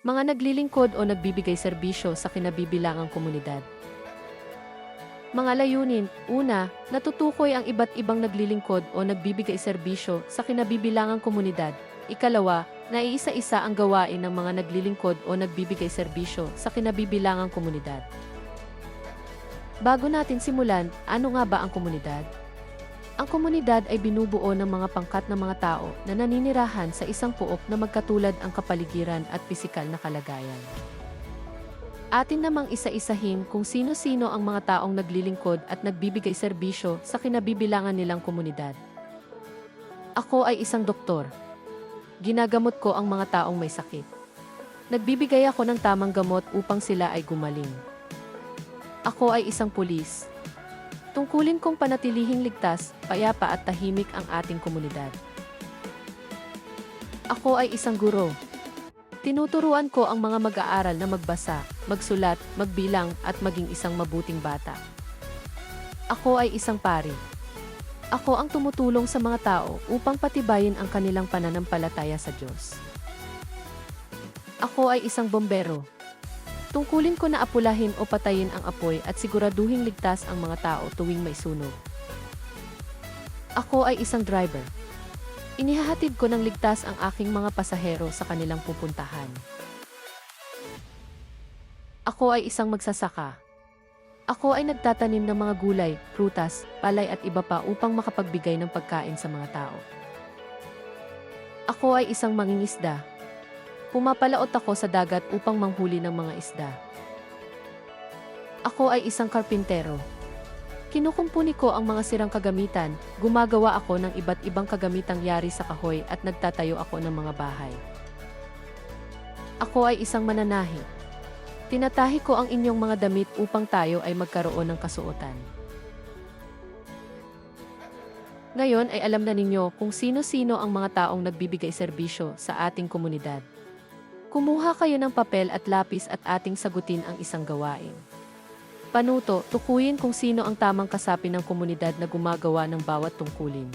Mga naglilingkod o nagbibigay serbisyo sa kinabibilangang komunidad. Mga layunin, una, natutukoy ang iba't ibang naglilingkod o nagbibigay serbisyo sa kinabibilangang komunidad. Ikalawa, naiisa-isa ang gawain ng mga naglilingkod o nagbibigay serbisyo sa kinabibilangang komunidad. Bago natin simulan, ano nga ba ang komunidad? Ang komunidad ay binubuo ng mga pangkat ng mga tao na naninirahan sa isang pook na magkatulad ang kapaligiran at pisikal na kalagayan. Atin namang isa-isahin kung sino-sino ang mga taong naglilingkod at nagbibigay serbisyo sa kinabibilangan nilang komunidad. Ako ay isang doktor. Ginagamot ko ang mga taong may sakit. Nagbibigay ako ng tamang gamot upang sila ay gumaling. Ako ay isang pulis. Tungkulin kong panatilihing ligtas, payapa at tahimik ang ating komunidad. Ako ay isang guro. Tinuturuan ko ang mga mag-aaral na magbasa, magsulat, magbilang at maging isang mabuting bata. Ako ay isang pari. Ako ang tumutulong sa mga tao upang patibayin ang kanilang pananampalataya sa Diyos. Ako ay isang bombero. Tungkulin ko na apulahin o patayin ang apoy at siguraduhing ligtas ang mga tao tuwing may sunog. Ako ay isang driver. Inihahatid ko ng ligtas ang aking mga pasahero sa kanilang pupuntahan. Ako ay isang magsasaka. Ako ay nagtatanim ng mga gulay, prutas, palay at iba pa upang makapagbigay ng pagkain sa mga tao. Ako ay isang mangingisda. Pumapalaot ako sa dagat upang manghuli ng mga isda. Ako ay isang karpintero. Kinukumpuni ko ang mga sirang kagamitan, gumagawa ako ng iba't ibang kagamitang yari sa kahoy at nagtatayo ako ng mga bahay. Ako ay isang mananahi. Tinatahi ko ang inyong mga damit upang tayo ay magkaroon ng kasuotan. Ngayon ay alam na ninyo kung sino-sino ang mga taong nagbibigay serbisyo sa ating komunidad. Kumuha kayo ng papel at lapis at ating sagutin ang isang gawain. Panuto, tukuyin kung sino ang tamang kasapi ng komunidad na gumagawa ng bawat tungkulin.